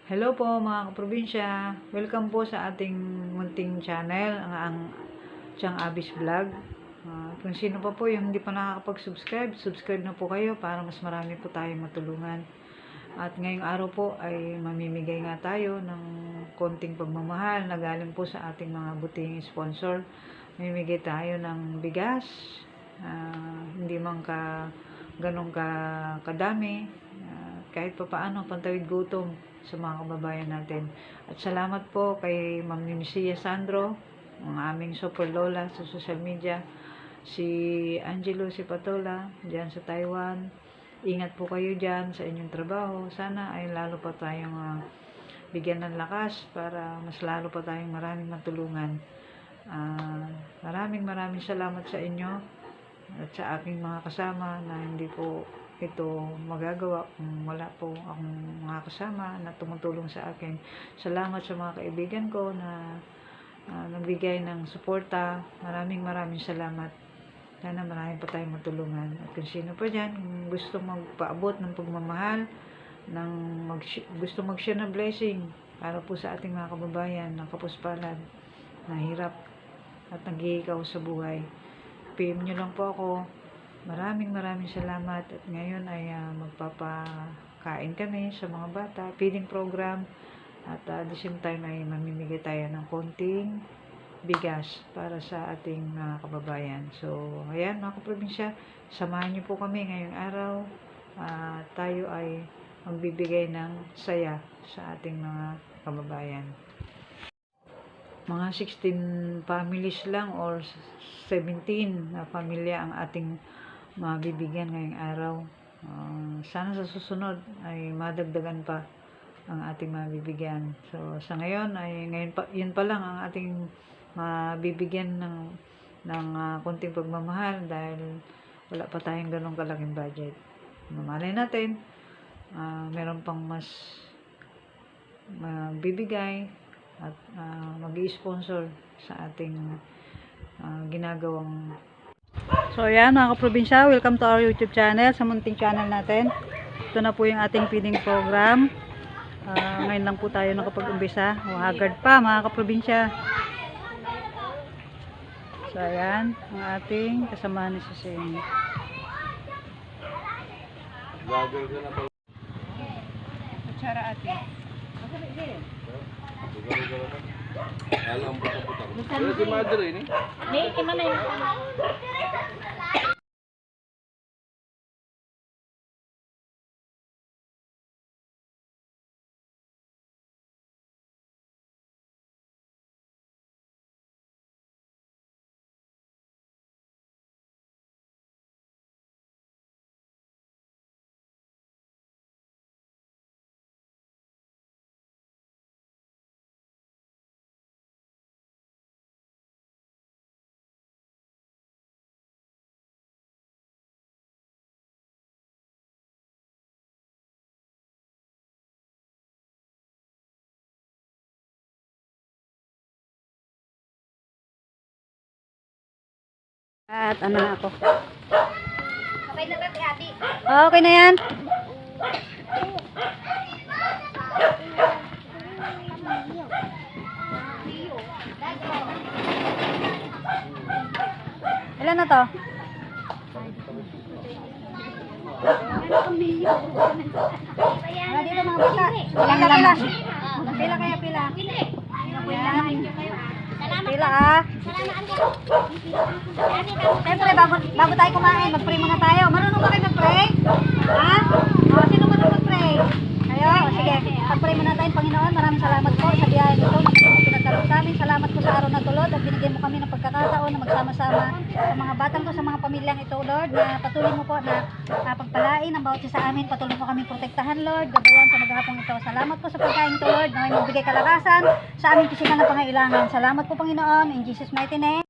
Hello po mga kaprobinsya. Welcome po sa ating munting channel, ang Chang Abis Vlog. Kung sino pa po yung hindi pa nakakapag-subscribe, subscribe na po kayo para mas marami po tayong matulungan. At ngayong araw po ay mamimigay nga tayo ng konting pagmamahal na galing po sa ating mga buting sponsor. Mamimigay tayo ng bigas, hindi man ganong kadami, kahit pa paano pantawid gutom sa mga kababayan natin. At salamat po kay Ma'am Nimisia Sandro, ang aming super lola sa social media, si Angelo si Patola dyan sa Taiwan. Ingat po kayo dyan sa inyong trabaho. Sana ay lalo pa tayong bigyan ng lakas para mas lalo pa tayong maraming matulungan. Maraming salamat sa inyo at sa aking mga kasama na hindi po ito magagawa kung wala po akong mga kasama na tumutulong sa akin. Salamat sa mga kaibigan ko na nagbigay ng suporta. Maraming salamat. Sana marami pa tayong matulungan. At kung sino pa dyan, gusto magpaabot ng pagmamahal, gusto mag-share ng blessing para po sa ating mga kababayan na kapuspalad, na hirap at nag-iikaw sa buhay, PM nyo lang po ako. Maraming salamat. At ngayon ay magpapakain kami sa mga bata, feeding program, at the same time ay mamimigay tayo ng konting bigas para sa ating mga kababayan. So ayan mga kaprobinsya, samahan nyo po kami ngayong araw. Tayo ay magbibigay ng saya sa ating mga kababayan. Mga 16 families lang or 17 na pamilya ang ating mabibigyan ngayong araw. Sana sa susunod ay madagdagan pa ang ating mabibigyan. So sa ngayon ay yun pa lang ang ating mabibigyan ng konting pagmamahal dahil wala pa tayong ganong kalaking budget. Mamalay natin meron pang mas bibigay at mag-i-sponsor sa ating ginagawang. So ayan mga kaprobinsya, welcome to our YouTube channel, sa munting channel natin. Ito na po yung ating feeding program. Ngayon lang po tayo nakapag-umpisa. Haggard pa mga kaprobinsya. So ayan ang ating kasamahan ni Susing. Kutsara ate. Alam putar-putar. Pero si Madre ini. May mana ini? At ano na ako. Sabay na natin ate. Okay na yan. Ilan na to? Wala dito mga bata. Pila. Pila kaya pila. Pila Siyempre bago tayo kumain, mag-pray muna tayo. Marunong ba kayo mag-pray? Ha? Sino marunong mag-pray? Kayo? Sige, mag-pray muna tayo. Panginoon, maraming salamat po sa biyaya nito na pinagkaroon sa amin. Salamat po sa araw na tulod at binigyan mo kami ng pagkakataon na magsama-sama sa mga batang to, sa mga pamilyang ito, Lord, na patuloy mo po na pagpalain ang bawat isa sa amin. Patuloy mo kami protektahan, Lord, gabayan sa maghapong ito. Salamat po sa pagkain ito, Lord, na may magbigay kalakasan sa aming pisikal na pangailangan. Salamat po, Panginoon, in Jesus' mighty name.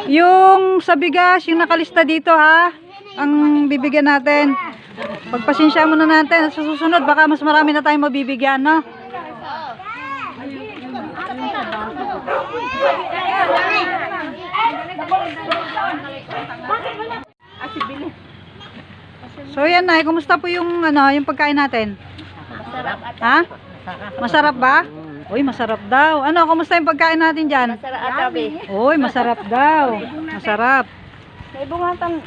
Yung sa bigas, yung nakalista dito ha, ang bibigyan natin. Pagpasensya muna natin. Sa susunod, baka mas marami na tayong mabibigyan, no? So yan na, kumusta po yung yung pagkain natin? Ha? Masarap ba? Uy, masarap daw. Ano, kumusta yung pagkain natin diyan? Masarap atabi. Uy, masarap daw. Masarap. Sa ibungatan.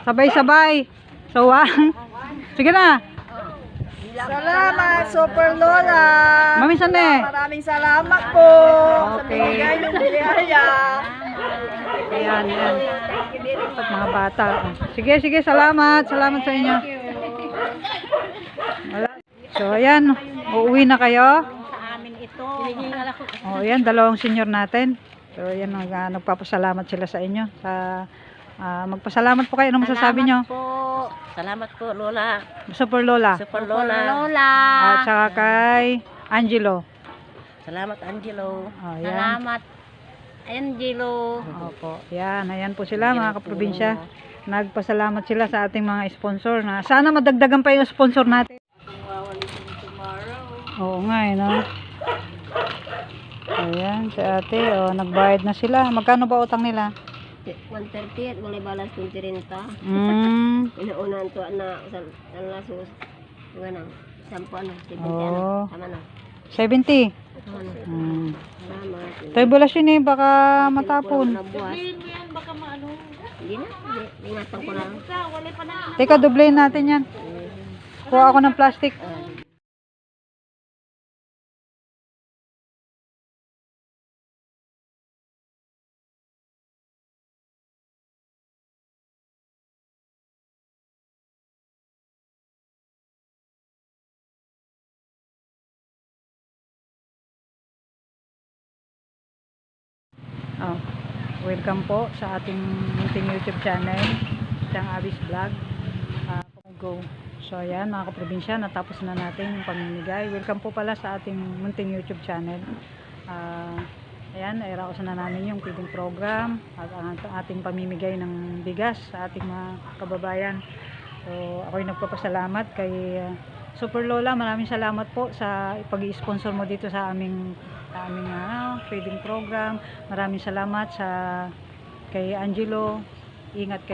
Sabay-sabay. Sawang. Sige na. Salamat, Super Lola. Mamisan eh. Maraming salamat po sa Okay. binigay ng biyaya. Ayan, yan. Dapat mga bata. Sige, sige, salamat. Salamat sa inyo. Wala. So, ayan. Uuwi na kayo. Sa amin ito. O, ayan. Dalawang senior natin. So, ayan. Nagpapasalamat sila sa inyo. Magpasalamat po kayo. Ano masasabi nyo? Salamat po, Lola. Super Lola. Super Lola. At saka kay Angelo. Salamat, Angelo. O, ayan. Salamat, Angelo. Opo. Ayan. Ayan po sila mga kaprobinsya. Nagpasalamat sila sa ating mga sponsor na sana madagdagan pa yung sponsor natin. Oo nga eh, no? Ayan, si ate, nagbayad na sila. Magkano ba utang nila? 130 at walay balas 20 Inaunan to na sa lasos. Ngano? Sampo ano? 70 Oo. Tama na. 70. Tama na. Salamat. Tribulasyon eh, baka matapon. Nabuhat. Hindi na. Ingatan ko lang. Teka, doblehin natin yan. Kuha ako ng plastic. welcome po sa ating munting YouTube channel, Chang Abis Vlog. Go. So ayan mga kaprobinsya, natapos na natin yung pamimigay. Welcome po pala sa ating munting YouTube channel. Ayan, nairausan na namin yung feeding program at ang ating pamimigay ng bigas sa ating mga kababayan. So ako'y nagpapasalamat kay Super Lola. Maraming salamat po sa pag-i-sponsor mo dito sa aming feeding program. Maraming salamat kay Angelo. Ingat kayo.